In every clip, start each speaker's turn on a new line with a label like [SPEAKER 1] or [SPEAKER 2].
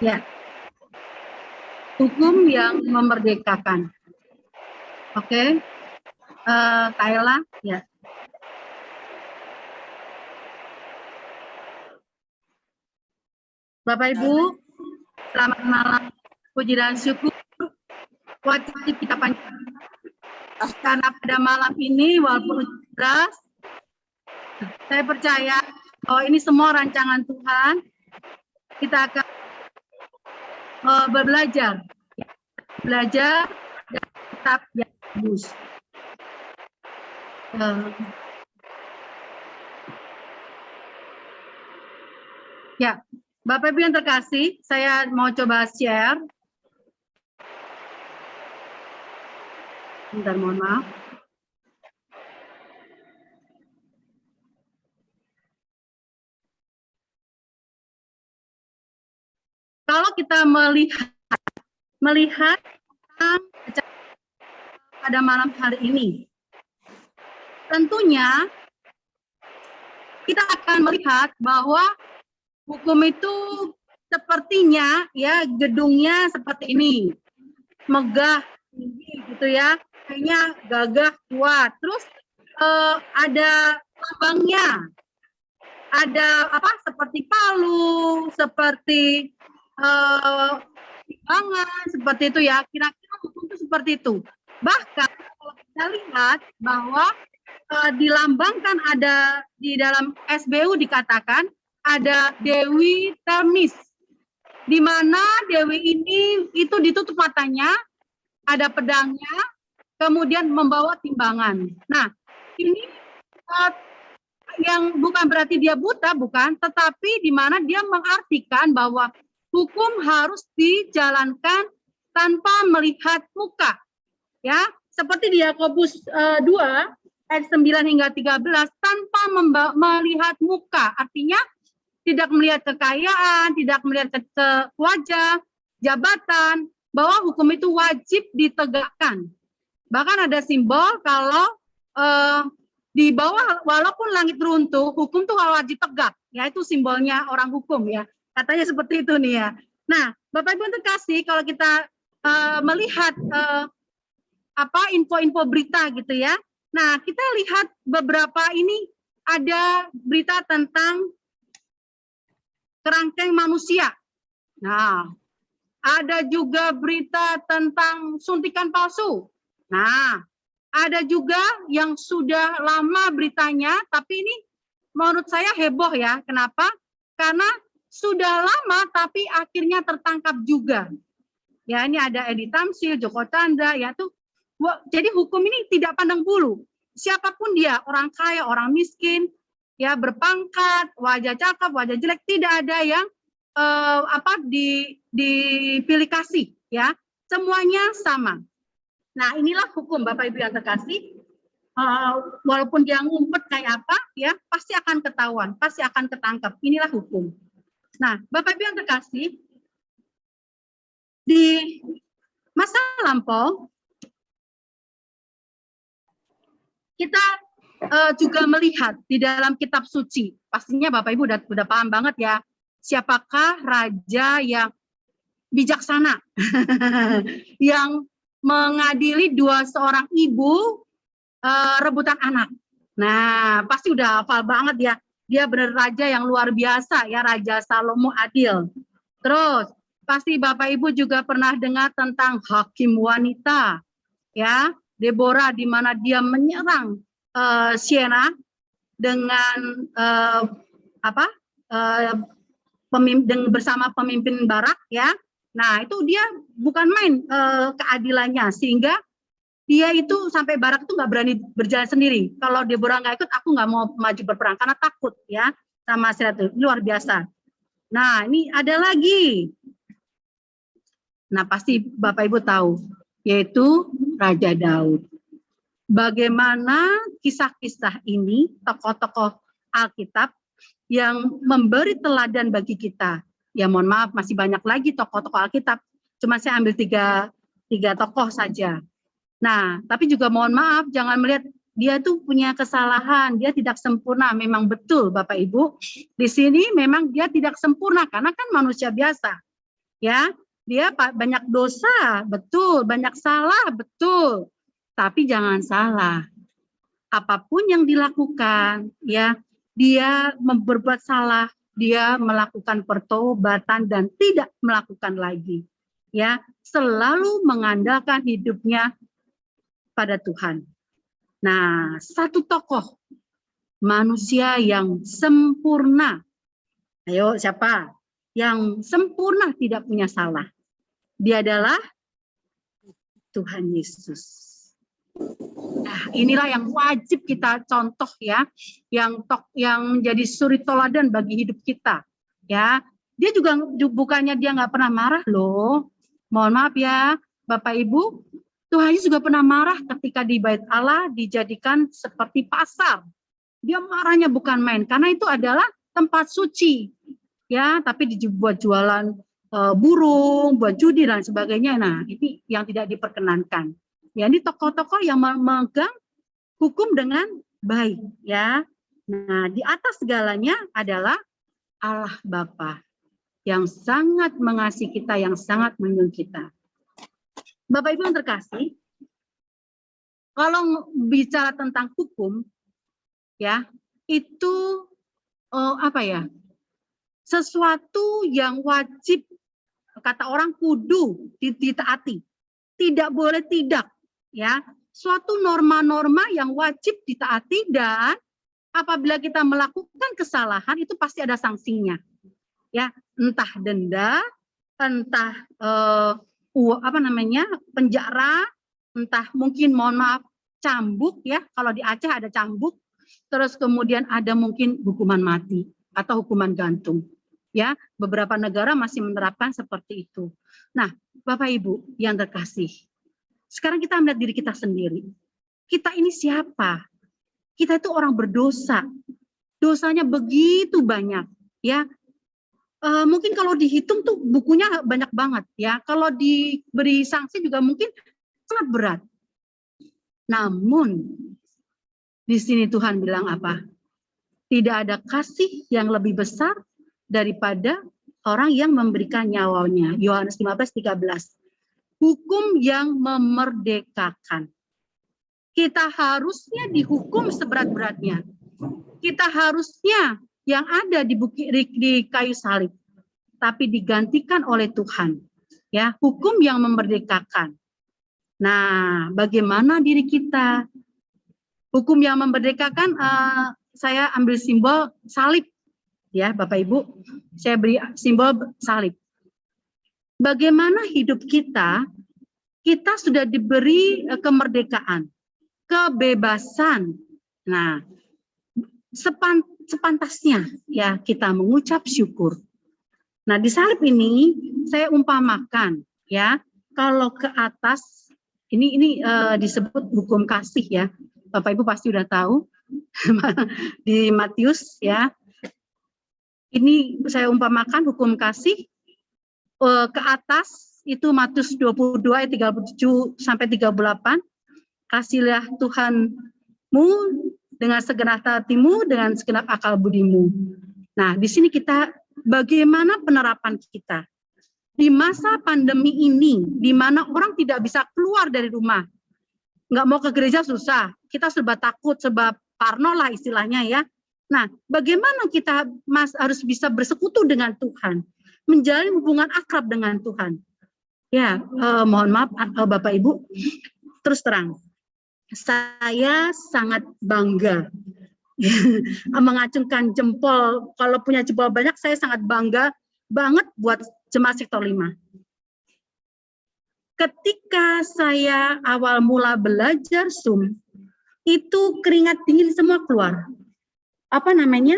[SPEAKER 1] Ya, hukum yang memerdekakan. Oke, Kayla, ya. Bapak Ibu, selamat malam. Puji dan syukur wajib kita panjatkan. Karena pada malam ini walaupun deras, saya percaya bahwa ini semua rancangan Tuhan. Kita akan belajar dan tetap yang bagus. Ya, Bapak Ibu yang terkasih, saya mau coba share. Bentar, mohon maaf. Kalau kita melihat pada malam hari ini, tentunya kita akan melihat bahwa hukum itu sepertinya ya gedungnya seperti ini, megah tinggi gitu ya, kayaknya gagah kuat. Terus ada lambangnya, ada apa seperti palu, seperti timbangan, seperti itu ya. Kira-kira hukum itu seperti itu. Bahkan kalau kita lihat bahwa dilambangkan ada di dalam SBU dikatakan ada Dewi Themis, di mana Dewi ini itu ditutup matanya, ada pedangnya, kemudian membawa timbangan. Nah, ini yang bukan berarti dia buta, bukan, tetapi di mana dia mengartikan bahwa hukum harus dijalankan tanpa melihat muka. Ya, seperti di Yakobus 2 ayat 9 hingga 13, tanpa melihat muka, artinya tidak melihat kekayaan, tidak melihat wajah, jabatan, bahwa hukum itu wajib ditegakkan. Bahkan ada simbol kalau di bawah walaupun langit runtuh, hukum tuh wajib tegak. Ya, itu simbolnya orang hukum ya. Katanya seperti itu nih ya. Nah, Bapak Ibu terkasih, kalau kita melihat info-info berita gitu ya. Nah, kita lihat beberapa ini ada berita tentang kerangkeng manusia. Nah, ada juga berita tentang suntikan palsu. Nah, ada juga yang sudah lama beritanya, tapi ini menurut saya heboh ya. Kenapa? Karena sudah lama tapi akhirnya tertangkap juga. Ya, ini ada Edi Tamsil, Joko Chandra, ya tuh. Jadi hukum ini tidak pandang bulu. Siapapun dia, orang kaya, orang miskin, ya berpangkat, wajah cakep, wajah jelek, tidak ada yang dipilih kasih, ya. Semuanya sama. Nah, inilah hukum Bapak Ibu yang terkasih. Walaupun dia ngumpet kayak apa, ya pasti akan ketahuan, pasti akan ketangkep. Inilah hukum. Nah, Bapak Ibu yang terkasih, di masa lampau kita juga melihat di dalam kitab suci. Pastinya Bapak Ibu udah paham banget ya, siapakah raja yang bijaksana yang mengadili seorang ibu rebutan anak. Nah, pasti udah hafal banget ya. Dia benar raja yang luar biasa ya, Raja Salomo adil. Terus pasti Bapak Ibu juga pernah dengar tentang hakim wanita ya, Deborah, di mana dia menyerang Siena dengan bersama pemimpin Barak ya. Nah, itu dia bukan main keadilannya, sehingga dia itu sampai Barak itu nggak berani berjalan sendiri. Kalau Deborah nggak ikut, aku nggak mau maju berperang karena takut ya. sama Siratul, luar biasa. Nah, ini ada lagi. Nah, pasti Bapak Ibu tahu, yaitu Raja Daud. Bagaimana kisah-kisah ini, tokoh-tokoh Alkitab yang memberi teladan bagi kita. Ya mohon maaf, masih banyak lagi tokoh-tokoh Alkitab. Cuma saya ambil tiga tokoh saja. Nah, tapi juga mohon maaf, jangan melihat dia tuh punya kesalahan, dia tidak sempurna. Memang betul Bapak Ibu, di sini memang dia tidak sempurna karena kan manusia biasa. Ya, dia banyak dosa, betul, banyak salah, betul. Tapi jangan salah. Apapun yang dilakukan, ya, dia berbuat salah, dia melakukan pertobatan dan tidak melakukan lagi. Ya, selalu mengandalkan hidupnya pada Tuhan. Nah, satu tokoh manusia yang sempurna. Ayo, siapa? Yang sempurna tidak punya salah. Dia adalah Tuhan Yesus. Nah, inilah yang wajib kita contoh ya, yang menjadi suri teladan bagi hidup kita. Ya, dia juga bukannya dia nggak pernah marah loh. Mohon maaf ya, Bapak Ibu, Tuhan Yesus juga pernah marah ketika di Bait Allah dijadikan seperti pasar. Dia marahnya bukan main, karena itu adalah tempat suci. Ya, tapi dibuat jualan burung, buat judi dan sebagainya. Nah, ini yang tidak diperkenankan. Ya, ini tokoh-tokoh yang memegang hukum dengan baik, ya. Nah, di atas segalanya adalah Allah Bapa yang sangat mengasihi kita, yang sangat menyukai kita. Bapak Ibu yang terkasih, kalau bicara tentang hukum, ya, itu apa ya? Sesuatu yang wajib, kata orang kudu ditaati, tidak boleh tidak, ya. Suatu norma-norma yang wajib ditaati dan apabila kita melakukan kesalahan itu pasti ada sanksinya, ya, entah denda, entah penjara, entah mungkin mohon maaf cambuk, ya, kalau di Aceh ada cambuk, terus kemudian ada mungkin hukuman mati atau hukuman gantung, ya, beberapa negara masih menerapkan seperti itu. Nah, Bapak Ibu yang terkasih, sekarang kita melihat diri kita sendiri. Kita ini siapa? Kita itu orang berdosa. Dosanya begitu banyak, ya. Mungkin kalau dihitung tuh bukunya banyak banget, ya. Kalau diberi sanksi juga mungkin sangat berat. Namun di sini Tuhan bilang apa? Tidak ada kasih yang lebih besar daripada orang yang memberikan nyawanya. Yohanes 15:13. Hukum yang memerdekakan. Kita harusnya dihukum seberat-beratnya. Kita harusnya yang ada di kayu salib, tapi digantikan oleh Tuhan. Ya, hukum yang memerdekakan. Nah, bagaimana diri kita? Hukum yang memerdekakan, saya ambil simbol salib, ya, Bapak Ibu. Saya beri simbol salib. Bagaimana hidup kita? Kita sudah diberi kemerdekaan, kebebasan. Nah, sepantasnya ya kita mengucap syukur. Nah, di salib ini saya umpamakan, ya, kalau ke atas ini disebut hukum kasih, ya. Bapak Ibu pasti udah tahu di Matius, ya. Ini saya umpamakan hukum kasih. Ke atas itu Matius 22 ayat 37 sampai 38. Kasihlah Tuhanmu dengan segenap hatimu, dengan segenap akal budimu. Nah, di sini kita bagaimana penerapan kita di masa pandemi ini, di mana orang tidak bisa keluar dari rumah, nggak mau ke gereja susah, kita serba takut, serba parno lah istilahnya, ya. Nah, bagaimana kita harus bisa bersekutu dengan Tuhan, menjalin hubungan akrab dengan Tuhan. Ya, mohon maaf Bapak Ibu, terus terang, saya sangat bangga mengacungkan jempol. Kalau punya jempol banyak, saya sangat bangga banget buat Jemaat Sektor 5. Ketika saya awal mula belajar Zoom, itu keringat dingin semua keluar. Apa namanya?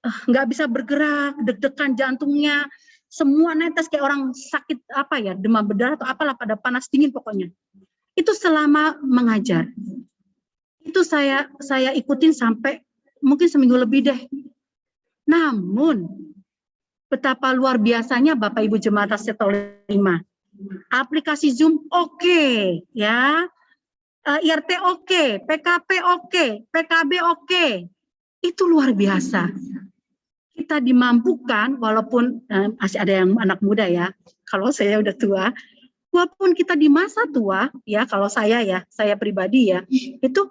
[SPEAKER 1] nggak bisa bergerak, deg-degan jantungnya, semua netes kayak orang sakit apa ya, demam berdarah atau apalah, pada panas dingin pokoknya. Itu selama mengajar. Itu saya ikutin sampai mungkin seminggu lebih deh. Namun betapa luar biasanya Bapak Ibu Jemaat Rasul 5. Aplikasi Zoom oke, ya. IRT oke, PKP oke, PKB oke. Itu luar biasa. Kita dimampukan, walaupun masih ada yang anak muda ya, kalau saya udah tua, walaupun kita di masa tua, ya kalau saya pribadi ya, itu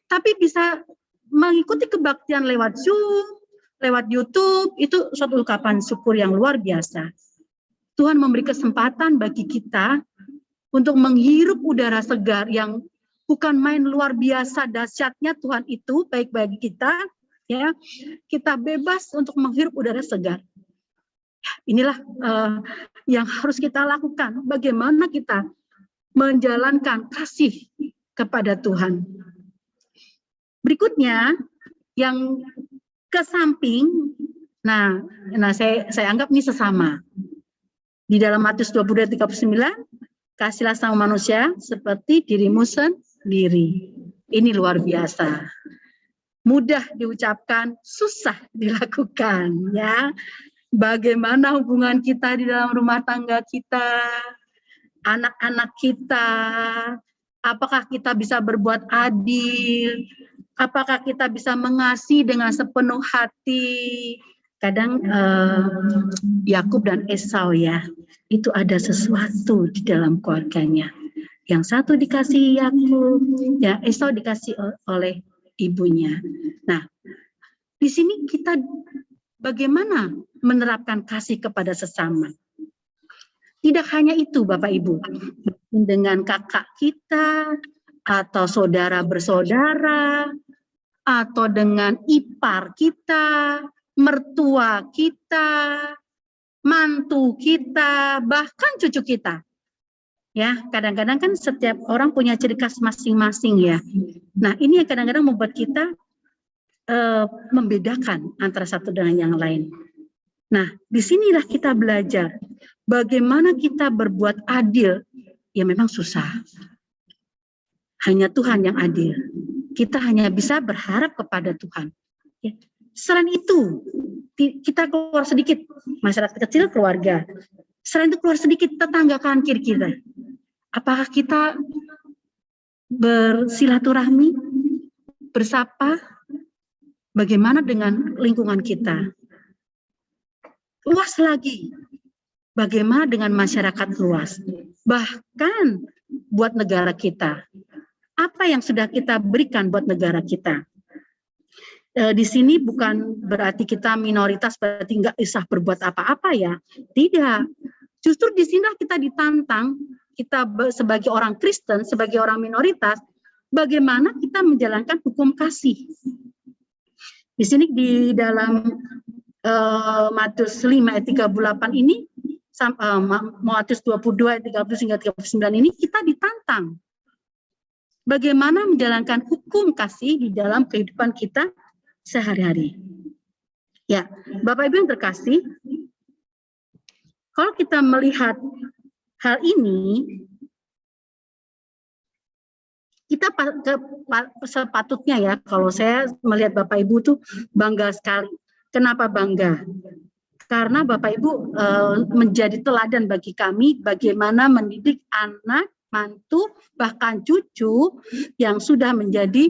[SPEAKER 1] tapi bisa mengikuti kebaktian lewat Zoom, lewat YouTube, itu suatu ungkapan syukur yang luar biasa. Tuhan memberi kesempatan bagi kita untuk menghirup udara segar yang bukan main, luar biasa dahsyatnya Tuhan itu baik bagi kita, ya. Kita bebas untuk menghirup udara segar. Inilah yang harus kita lakukan. Bagaimana kita menjalankan kasih kepada Tuhan. Berikutnya yang ke samping, nah saya anggap ini sesama. Di dalam Matius 22:39, kasihlah sama manusia seperti dirimu sendiri. Ini luar biasa. Mudah diucapkan, susah dilakukan, ya. Bagaimana hubungan kita di dalam rumah tangga kita, anak-anak kita, apakah kita bisa berbuat adil, apakah kita bisa mengasihi dengan sepenuh hati. Kadang Yakub dan Esau ya, itu ada sesuatu di dalam keluarganya. Yang satu dikasih Yakub, ya Esau dikasih oleh ibunya. Nah, di sini kita bagaimana menerapkan kasih kepada sesama. Tidak hanya itu Bapak Ibu, dengan kakak kita, atau saudara bersaudara, atau dengan ipar kita, mertua kita, mantu kita, bahkan cucu kita. Ya, kadang-kadang kan setiap orang punya ciri khas masing-masing ya. Nah, ini yang kadang-kadang membuat kita membedakan antara satu dengan yang lain. Nah, disinilah kita belajar bagaimana kita berbuat adil. Ya memang susah. Hanya Tuhan yang adil. Kita hanya bisa berharap kepada Tuhan. Ya. Selain itu, kita keluar sedikit, masyarakat kecil, keluarga. Selain itu keluar sedikit, tetangga kanan kiri kita. Apakah kita bersilaturahmi, bersapa? Bagaimana dengan lingkungan kita? Luas lagi, bagaimana dengan masyarakat luas? Bahkan buat negara kita. Apa yang sudah kita berikan buat negara kita? Di sini bukan berarti kita minoritas, berarti nggak bisa berbuat apa-apa ya. Tidak. Justru di sini kita ditantang, kita sebagai orang Kristen, sebagai orang minoritas, bagaimana kita menjalankan hukum kasih. Di sini di dalam Matius 5 ayat 38 ini, Matius 22 ayat 30 hingga 39 ini, kita ditantang. Bagaimana menjalankan hukum kasih di dalam kehidupan kita sehari-hari. Ya, Bapak Ibu yang terkasih, kalau kita melihat hal ini, kita sepatutnya ya, kalau saya melihat Bapak Ibu tuh bangga sekali. Kenapa bangga? Karena Bapak Ibu menjadi teladan bagi kami bagaimana mendidik anak, mantu, bahkan cucu yang sudah menjadi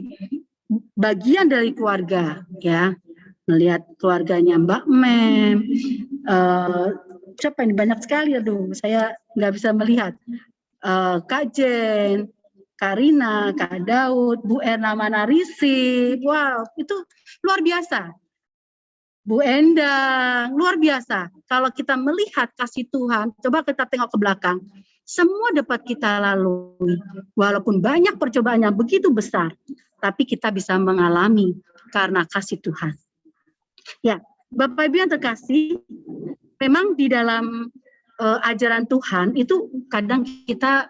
[SPEAKER 1] bagian dari keluarga, ya. Melihat keluarganya Mbak Mem, siapa ini banyak sekali, aduh, saya nggak bisa melihat. Kak Jen, Karina, Kak Daud, Bu Erna Manarisi, wow, itu luar biasa. Bu Endang, luar biasa. Kalau kita melihat kasih Tuhan, coba kita tengok ke belakang. Semua dapat kita lalui. Walaupun banyak percobaan yang begitu besar, tapi kita bisa mengalami karena kasih Tuhan. Ya, Bapak Ibu yang terkasih, memang di dalam ajaran Tuhan itu kadang kita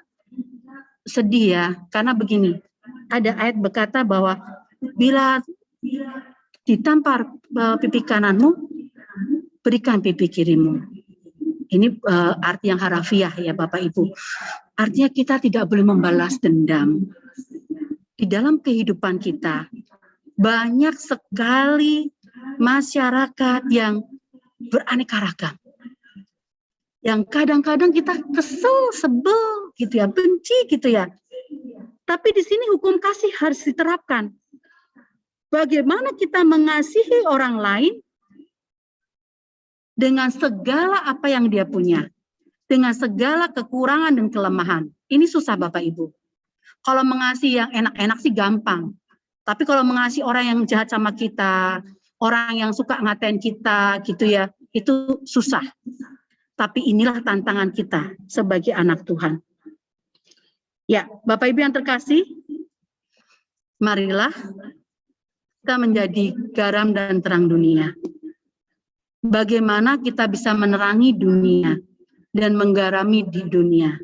[SPEAKER 1] sedih ya, karena begini, ada ayat berkata bahwa bila ditampar pipi kananmu, berikan pipi kirimu. Ini arti yang harafiah ya Bapak Ibu. Artinya kita tidak boleh membalas dendam. Di dalam kehidupan kita, banyak sekali masyarakat yang beraneka ragam. Yang kadang-kadang kita kesel, sebel gitu ya, benci gitu ya. Tapi di sini hukum kasih harus diterapkan. Bagaimana kita mengasihi orang lain dengan segala apa yang dia punya, dengan segala kekurangan dan kelemahan. Ini susah Bapak Ibu. Kalau mengasihi yang enak-enak sih gampang. Tapi kalau mengasihi orang yang jahat sama kita, orang yang suka ngatain kita gitu ya, itu susah. Tapi inilah tantangan kita sebagai anak Tuhan. Ya, Bapak Ibu yang terkasih, marilah kita menjadi garam dan terang dunia. Bagaimana kita bisa menerangi dunia dan menggarami di dunia.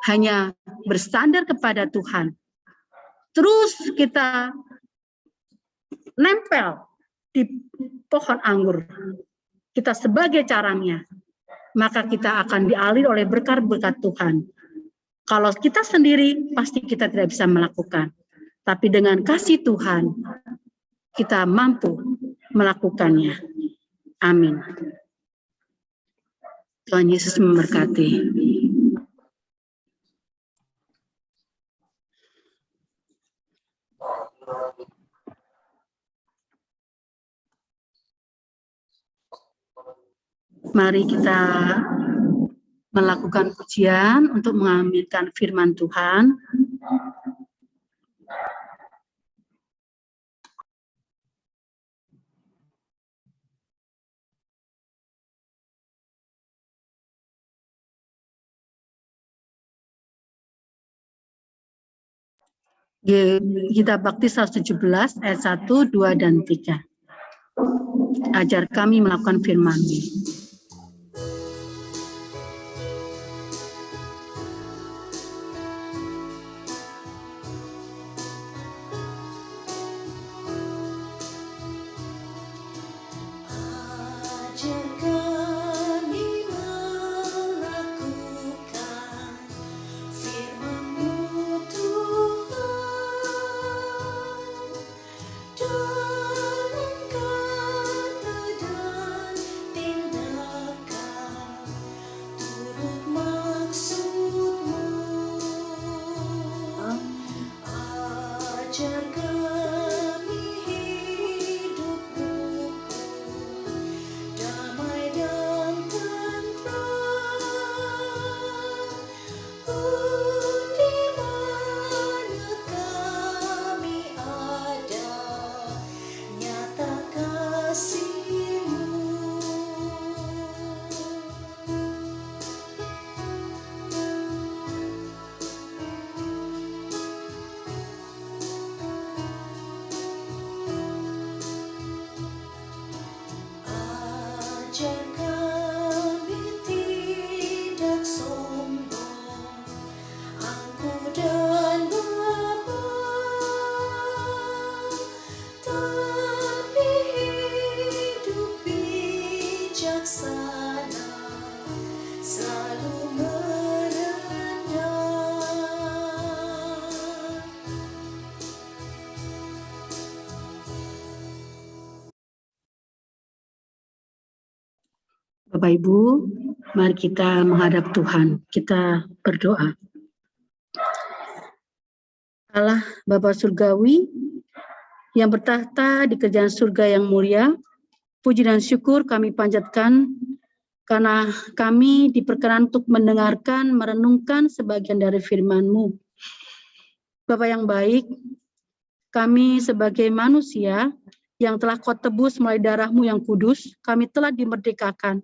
[SPEAKER 1] Hanya bersandar kepada Tuhan. Terus kita nempel di pohon anggur. Kita sebagai caranya, maka kita akan dialiri oleh berkat-berkat Tuhan. Kalau kita sendiri, pasti kita tidak bisa melakukan. Tapi dengan kasih Tuhan, kita mampu melakukannya. Amin. Tuhan Yesus memberkati. Mari kita melakukan pujian untuk mengaminkan firman Tuhan. Kita Bakti 117 ayat 1, 2, dan 3. Ajar kami melakukan firman-Mu. Bapak Ibu, mari kita menghadap Tuhan, kita berdoa. Allah Bapa Surgawi yang bertahta di kerajaan surga yang mulia, puji dan syukur kami panjatkan karena kami diperkenan untuk mendengarkan, merenungkan sebagian dari firman-Mu. Bapak yang baik, kami sebagai manusia yang telah Kau tebus melalui darah-Mu yang kudus, kami telah dimerdekakan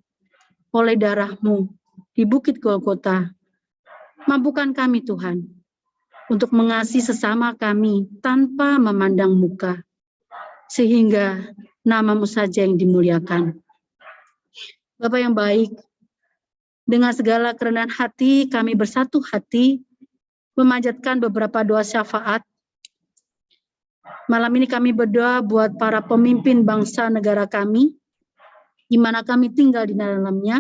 [SPEAKER 1] oleh darah-Mu di Bukit Golgota. Mampukan kami Tuhan untuk mengasihi sesama kami tanpa memandang muka, sehingga nama-Mu saja yang dimuliakan. Bapak yang baik, dengan segala kerendahan hati kami bersatu hati memanjatkan beberapa doa syafaat Malam ini kami berdoa buat para pemimpin bangsa negara kami, di mana kami tinggal di dalamnya.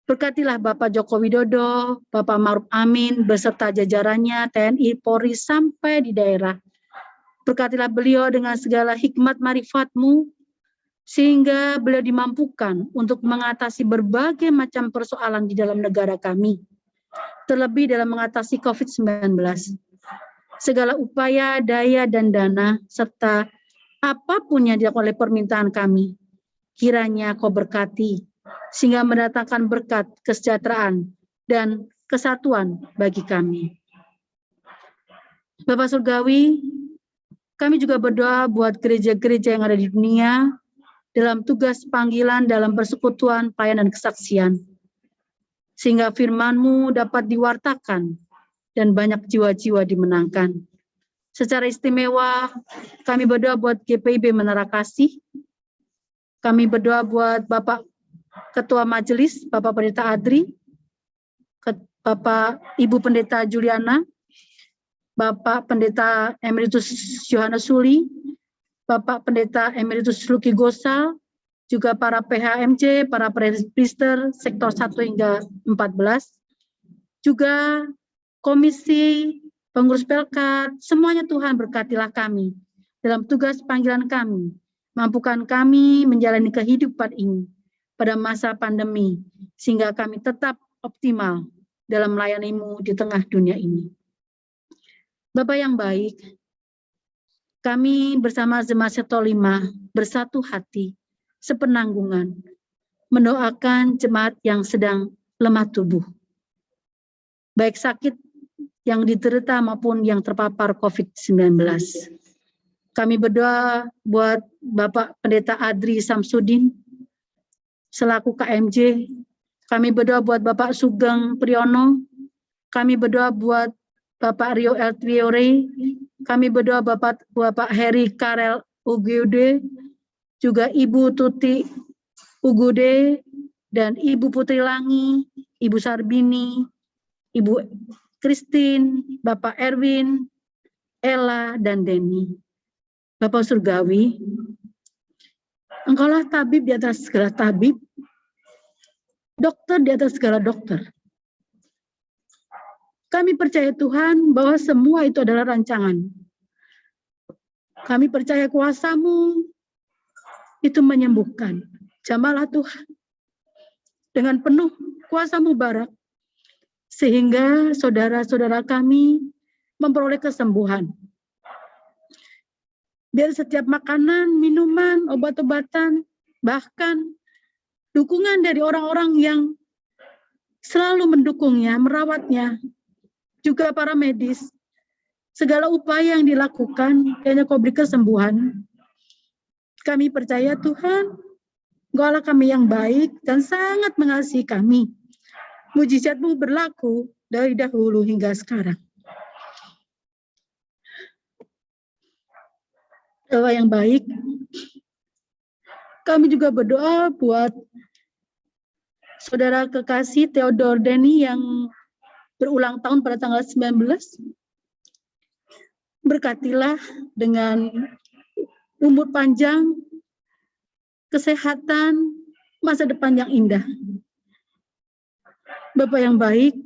[SPEAKER 1] Berkatilah Bapak Joko Widodo, Bapak Maruf Amin, beserta jajarannya, TNI, Polri, sampai di daerah. Berkatilah beliau dengan segala hikmat marifat-Mu, sehingga beliau dimampukan untuk mengatasi berbagai macam persoalan di dalam negara kami, terlebih dalam mengatasi COVID-19. Segala upaya, daya, dan dana, serta apapun yang dilakukan oleh permintaan kami, kiranya Kau berkati, sehingga mendatangkan berkat kesejahteraan dan kesatuan bagi kami. Bapak Surgawi, kami juga berdoa buat gereja-gereja yang ada di dunia dalam tugas panggilan dalam persekutuan, pelayanan, dan kesaksian, sehingga firman-Mu dapat diwartakan dan banyak jiwa-jiwa dimenangkan. Secara istimewa, kami berdoa buat GPIB Menara Kasih. Kami berdoa buat Bapak Ketua Majelis, Bapak Pendeta Adri, Bapak Ibu Pendeta Juliana, Bapak Pendeta Emeritus Yohanes Suli, Bapak Pendeta Emeritus Luki Gosal, juga para PHMJ, para presbiter sektor 1 hingga 14, juga komisi, pengurus Pelkat, semuanya Tuhan berkatilah kami dalam tugas panggilan kami, mampukan kami menjalani kehidupan ini pada masa pandemi, sehingga kami tetap optimal dalam melayani-Mu di tengah dunia ini. Bapak yang baik, kami bersama Jemaat Sektor 5 bersatu hati, sepenanggungan, mendoakan jemaat yang sedang lemah tubuh, baik sakit yang diderita maupun yang terpapar COVID-19. Kami berdoa buat Bapak Pendeta Adri Samsudin, selaku KMJ. Kami berdoa buat Bapak Sugeng Priyono. Kami berdoa buat Bapak Rio Eltwiore. Kami berdoa Bapak Heri Karel Ugude, juga Ibu Tuti Ugude, dan Ibu Putri Langi, Ibu Sarbini, Ibu Christine, Bapak Erwin, Ella, dan Denny. Bapak Surgawi, Engkaulah tabib di atas segala tabib, dokter di atas segala dokter. Kami percaya Tuhan bahwa semua itu adalah rancangan. Kami percaya kuasa-Mu itu menyembuhkan. Jamahlah Tuhan dengan penuh kuasa mubarak, sehingga saudara-saudara kami memperoleh kesembuhan. Biar setiap makanan, minuman, obat-obatan, bahkan dukungan dari orang-orang yang selalu mendukungnya, merawatnya, juga para medis, segala upaya yang dilakukan, kiranya Kau beri kesembuhan. Kami percaya Tuhan, Engkaulah kami yang baik dan sangat mengasihi kami. Mujizat-Mu berlaku dari dahulu hingga sekarang. Bapak yang baik, kami juga berdoa buat saudara kekasih Theodore Denny yang berulang tahun pada tanggal 19. Berkatilah dengan umur panjang, kesehatan, masa depan yang indah. Bapak yang baik,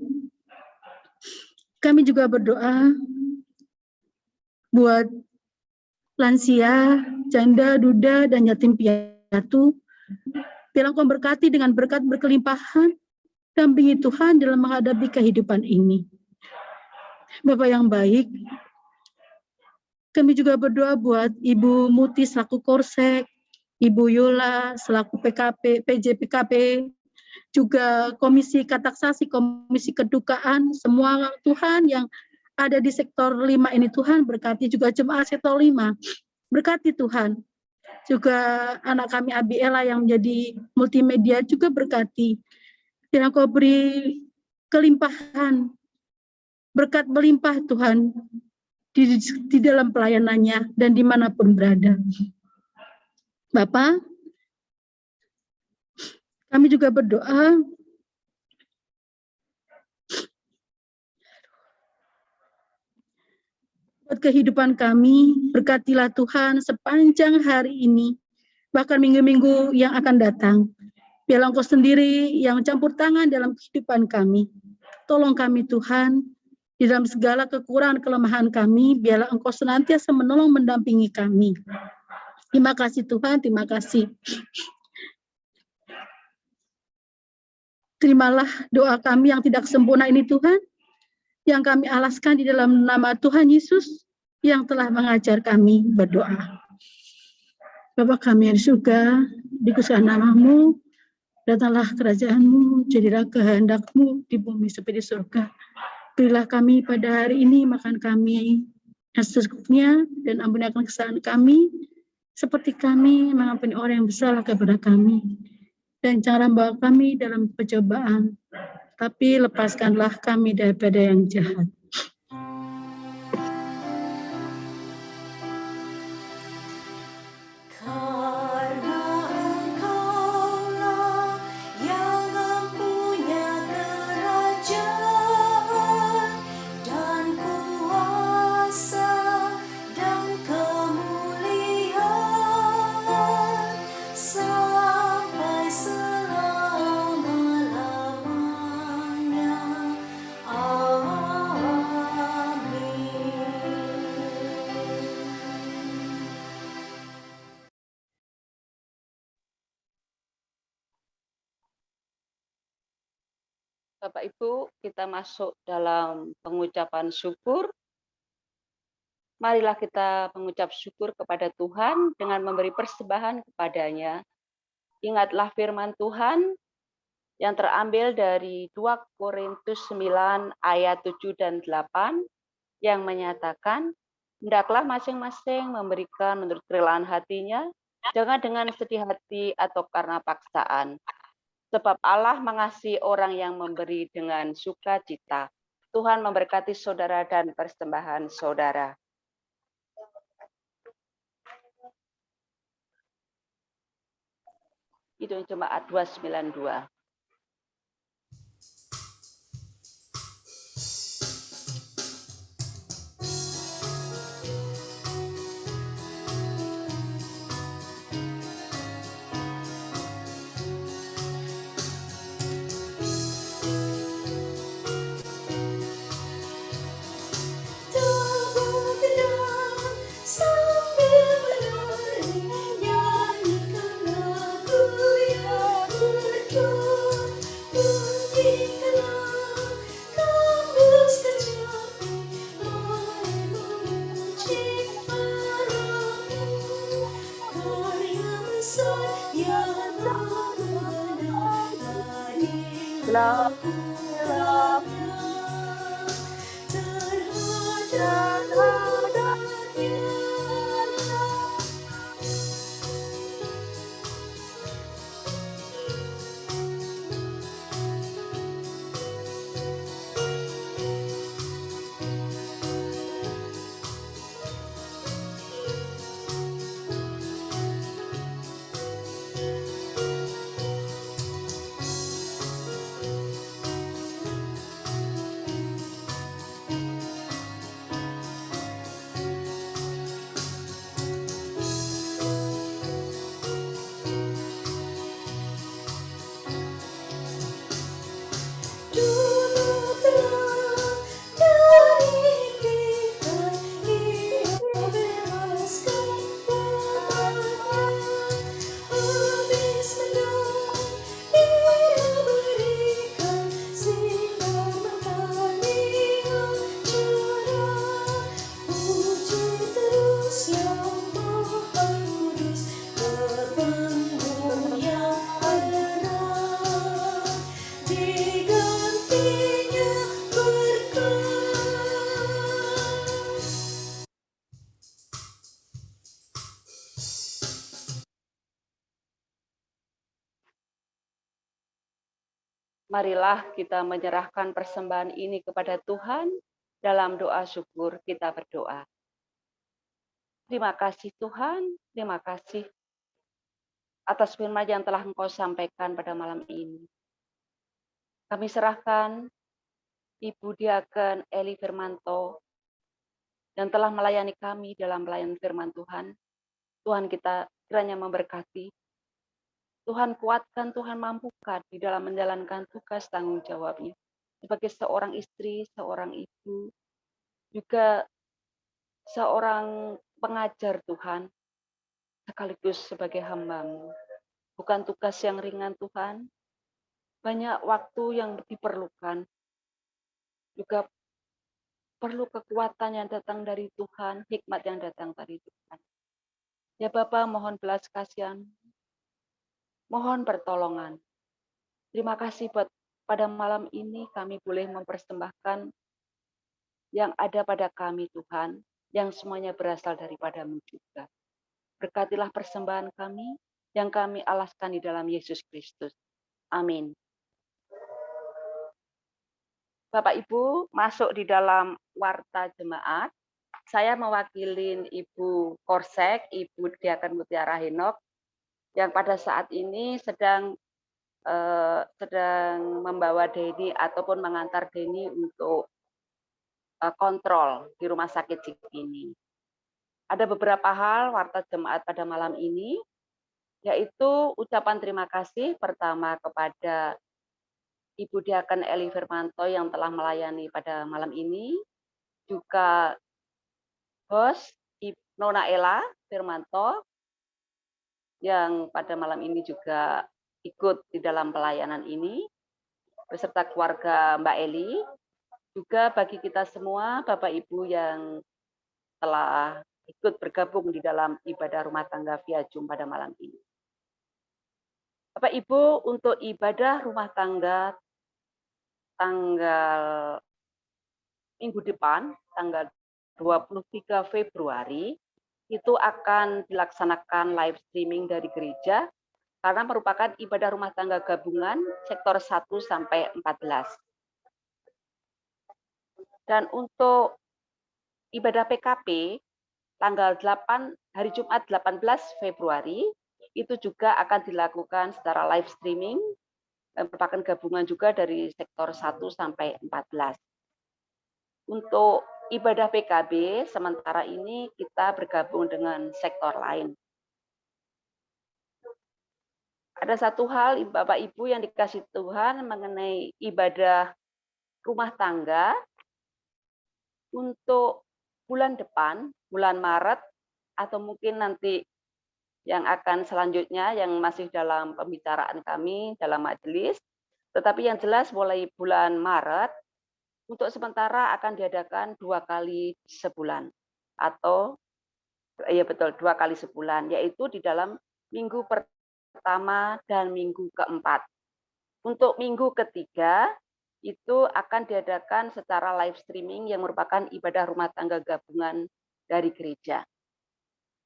[SPEAKER 1] kami juga berdoa buat lansia, janda, duda, dan yatim piatu. Biar Engkau berkati dengan berkat berkelimpahan, dampingi Tuhan dalam menghadapi kehidupan ini. Bapak yang baik, kami juga berdoa buat Ibu Muti selaku Korsek, Ibu Yola selaku PKP, PJPKP, juga Komisi Kataksasi, Komisi Kedukaan, semua Tuhan yang ada di sektor 5 ini Tuhan berkati, juga jemaat sektor 5. Berkati Tuhan. Juga anak kami Abiela yang menjadi multimedia juga berkati. Dan Engkau beri kelimpahan, berkat melimpah Tuhan di dalam pelayanannya dan dimanapun berada. Bapak, kami juga berdoa buat kehidupan kami. Berkatilah Tuhan sepanjang hari ini, bahkan minggu-minggu yang akan datang. Biarlah Engkau sendiri yang campur tangan dalam kehidupan kami. Tolong kami Tuhan, di dalam segala kekurangan kelemahan kami, biarlah Engkau senantiasa menolong mendampingi kami. Terima kasih Tuhan, terima kasih. Terimalah doa kami yang tidak sempurna ini Tuhan, yang kami alaskan di dalam nama Tuhan Yesus yang telah mengajar kami berdoa. Bapa kami yang di surga, dikuduskan namamu, datanglah kerajaan-Mu, jadilah kehendak-Mu di bumi seperti di surga. Berilah kami pada hari ini makan kami yang secukupnya, dan ampuni akan kesalahan kami, seperti kami mengampuni orang yang bersalah kepada kami. Dan jangan bawa kami dalam pencobaan, tapi lepaskanlah kami daripada yang jahat.
[SPEAKER 2] Bapak Ibu, kita masuk dalam pengucapan syukur. Marilah kita mengucap syukur kepada Tuhan dengan memberi persembahan kepadanya. Ingatlah firman Tuhan yang terambil dari 2 Korintus 9 ayat 7 dan 8 yang menyatakan, hendaklah masing-masing memberikan menurut kerelaan hatinya, jangan dengan sedih hati atau karena paksaan. Sebab Allah mengasihi orang yang memberi dengan sukacita. Tuhan memberkati saudara dan persembahan saudara. Itu Jemaat 292. Marilah kita menyerahkan persembahan ini kepada Tuhan. Dalam doa syukur kita berdoa. Terima kasih Tuhan, terima kasih atas firman yang telah Engkau sampaikan pada malam ini. Kami serahkan Ibu Diaken Eli Firmanto yang telah melayani kami dalam pelayanan firman Tuhan. Tuhan kita kiranya memberkati. Tuhan kuatkan, Tuhan mampukan di dalam menjalankan tugas tanggung jawabnya. Sebagai seorang istri, seorang ibu, juga seorang pengajar Tuhan, sekaligus sebagai hamba-Mu. Bukan tugas yang ringan Tuhan, banyak waktu yang diperlukan, juga perlu kekuatan yang datang dari Tuhan, hikmat yang datang dari Tuhan. Ya Bapa, mohon belas kasihan, mohon pertolongan. Terima kasih buat pada malam ini kami boleh mempersembahkan yang ada pada kami Tuhan, yang semuanya berasal daripada-Mu juga. Berkatilah persembahan kami, yang kami alaskan di dalam Yesus Kristus. Amin. Bapak Ibu masuk di dalam warta jemaat. Saya mewakili Ibu Korsek, Ibu Diaken Mutiara Henok, yang pada saat ini sedang membawa Denny ataupun mengantar Denny untuk kontrol di rumah sakit Cikini. Ada beberapa hal warta jemaat pada malam ini, yaitu ucapan terima kasih pertama kepada Ibu Diaken Eli Firmanto yang telah melayani pada malam ini, juga host Nona Ella Firmanto yang pada malam ini juga ikut di dalam pelayanan ini, beserta keluarga Mbak Eli, juga bagi kita semua Bapak Ibu yang telah ikut bergabung di dalam ibadah rumah tangga via Zoom pada malam ini. Bapak Ibu, untuk ibadah rumah tangga tanggal minggu depan, tanggal 23 Februari, itu akan dilaksanakan live streaming dari gereja, karena merupakan ibadah rumah tangga gabungan sektor 1 sampai 14. Dan untuk ibadah PKP, tanggal 8, hari Jumat 18 Februari, itu juga akan dilakukan secara live streaming, merupakan gabungan juga dari sektor 1 sampai 14. Untuk ibadah PKB, sementara ini kita bergabung dengan sektor lain. Ada satu hal, Bapak Ibu, yang dikasih Tuhan mengenai ibadah rumah tangga untuk bulan depan, bulan Maret, atau mungkin nanti yang akan selanjutnya, yang masih dalam pembicaraan kami dalam majelis. Tetapi yang jelas mulai bulan Maret, untuk sementara akan diadakan 2 kali sebulan. Atau, ya betul, 2 kali sebulan, yaitu di dalam minggu pertama dan minggu keempat. Untuk minggu ketiga, itu akan diadakan secara live streaming yang merupakan ibadah rumah tangga gabungan dari gereja.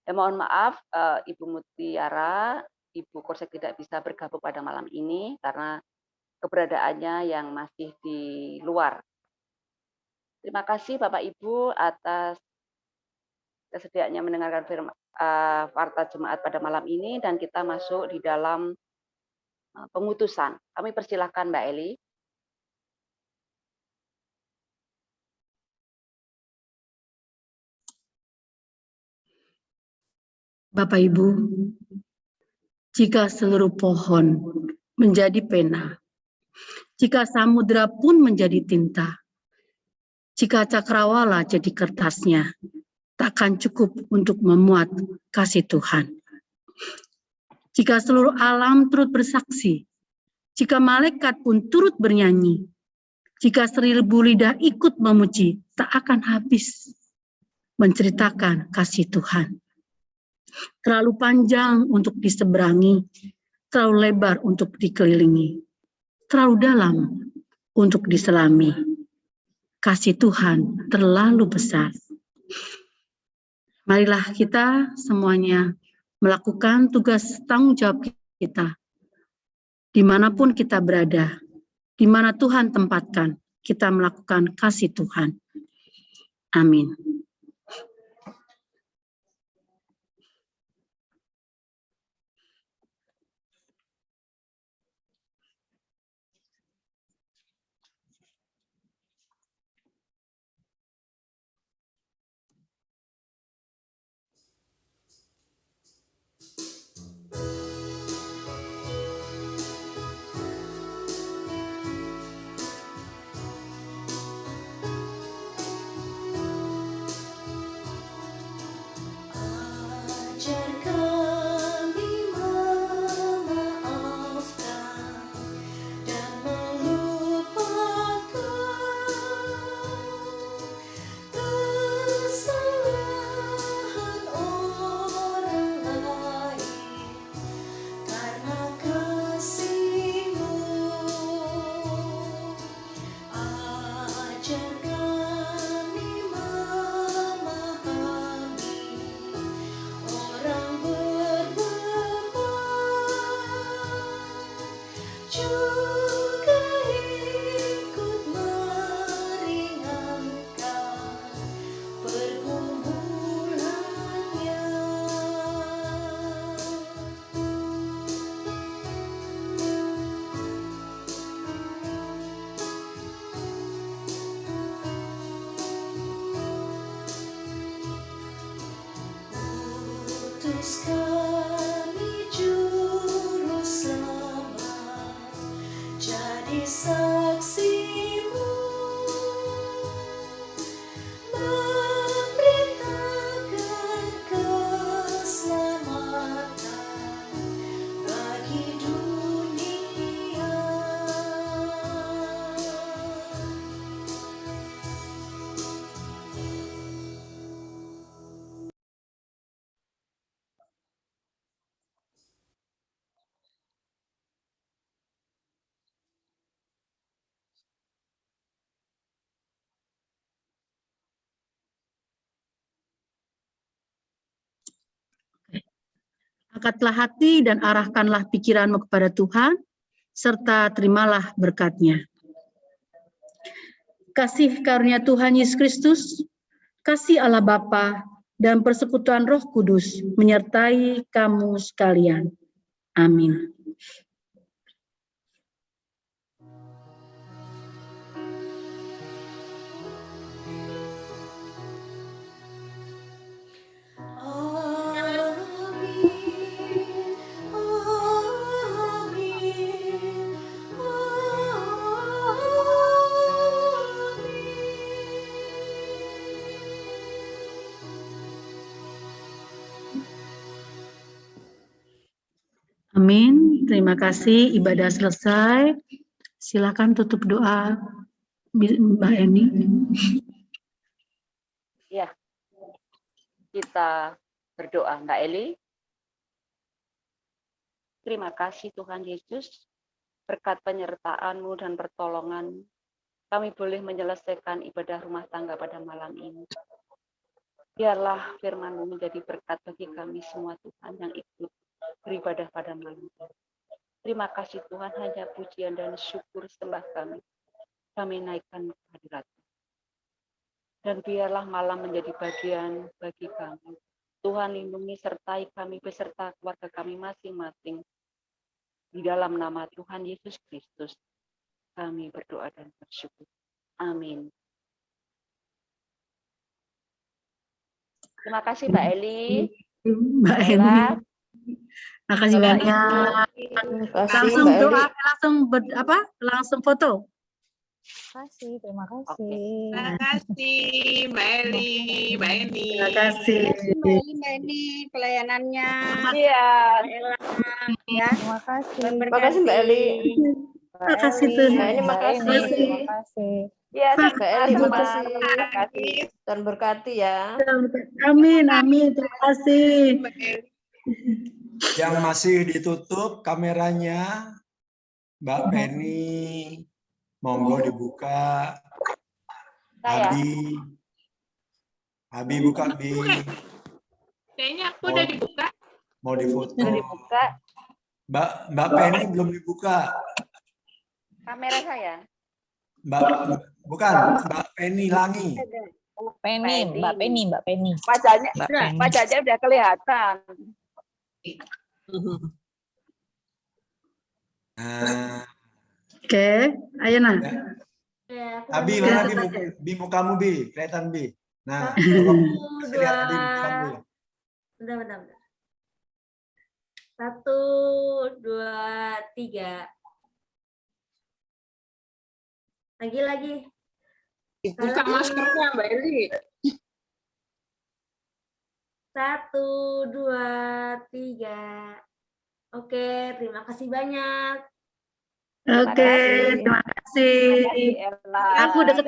[SPEAKER 2] Mohon maaf, Ibu Mutiara, Ibu Korsek tidak bisa bergabung pada malam ini karena keberadaannya yang masih di luar. Terima kasih Bapak Ibu atas kesediaannya mendengarkan firman warta jemaat pada malam ini, dan kita masuk di dalam pengutusan. Kami persilahkan Mbak Eli.
[SPEAKER 3] Bapak Ibu, jika seluruh pohon menjadi pena, jika samudera pun menjadi tinta, jika cakrawala jadi kertasnya, takkan cukup untuk memuat kasih Tuhan. Jika seluruh alam turut bersaksi, jika malaikat pun turut bernyanyi, jika 1000 lidah ikut memuji, tak akan habis menceritakan kasih Tuhan. Terlalu panjang untuk diseberangi, terlalu lebar untuk dikelilingi, terlalu dalam untuk diselami. Kasih Tuhan terlalu besar. Marilah kita semuanya melakukan tugas tanggung jawab kita. Dimanapun kita berada, di mana Tuhan tempatkan, kita melakukan kasih Tuhan. Amin.
[SPEAKER 4] juga ikut meringankan pergumulannya. Utus kami juru selamat, jadi saksimu, memberitakan keselamatan bagi dunia.
[SPEAKER 3] Angkatlah hati dan arahkanlah pikiranmu kepada Tuhan, serta terimalah berkat-Nya. Kasih karunia Tuhan Yesus Kristus, kasih Allah Bapa, dan persekutuan Roh Kudus menyertai kamu sekalian. Amin. Amin. Terima kasih. Ibadah selesai. Silakan tutup doa, Mbak Eni.
[SPEAKER 2] Ya, kita berdoa, Mbak Eli. Terima kasih Tuhan Yesus, berkat penyertaan-Mu dan pertolongan, kami boleh menyelesaikan ibadah rumah tangga pada malam ini. Biarlah firman-Mu menjadi berkat bagi kami semua Tuhan yang ikut beribadah pada malam ini. Terima kasih Tuhan, hanya pujian dan syukur sembah kami naikkan ke hadirat-Mu. Dan biarlah malam menjadi bagian bagi kami. Tuhan lindungi sertai kami beserta keluarga kami masing-masing. Di dalam nama Tuhan Yesus Kristus, kami berdoa dan bersyukur. Amin. Terima kasih Mbak Eli.
[SPEAKER 3] Mbak Eni. Terima kasih banyak. Langsung doa, langsung foto.
[SPEAKER 5] Terima kasih.
[SPEAKER 6] Terima kasih Mbak Eli, Mbak Eni.
[SPEAKER 3] Terima kasih.
[SPEAKER 1] Mbak Eni pelayanannya.
[SPEAKER 2] Iya.
[SPEAKER 1] Ya.
[SPEAKER 5] Terima kasih.
[SPEAKER 6] Terima kasih Mbak Eli.
[SPEAKER 3] Terima kasih Tuhan.
[SPEAKER 6] Mbak Eni, makasih.
[SPEAKER 5] Terima kasih.
[SPEAKER 2] Iya,
[SPEAKER 6] Mbak Eli, makasih.
[SPEAKER 2] Terima kasih.
[SPEAKER 6] Tuhan berkati ya.
[SPEAKER 3] Amin, amin. Terima kasih.
[SPEAKER 7] Yang masih ditutup kameranya, Mbak Penny, monggo dibuka.
[SPEAKER 2] Saya.
[SPEAKER 7] Abi buka, Bi.
[SPEAKER 6] Kayaknya aku udah dibuka.
[SPEAKER 7] Mau difoto.
[SPEAKER 2] Sudah dibuka
[SPEAKER 7] Mbak Penny belum dibuka.
[SPEAKER 2] kamera saya.
[SPEAKER 7] Bukan, Mbak Penny Langi.
[SPEAKER 5] Mbak Penny.
[SPEAKER 2] Wajahnya udah kelihatan.
[SPEAKER 7] Nah,
[SPEAKER 3] Oke, ayo nah.
[SPEAKER 7] Abi mana Bi mukamu Bi, kelihatan Bi. Nah, tolong lihat Bi mukamu.
[SPEAKER 8] Bentar. 1, 2, 3. Lagi.
[SPEAKER 6] Buka maskernya Mbak Eli.
[SPEAKER 8] 1, 2, 3. Oke, terima kasih banyak.
[SPEAKER 3] Oke, terima kasih.
[SPEAKER 2] Terima kasih, Ella.
[SPEAKER 3] Aku udah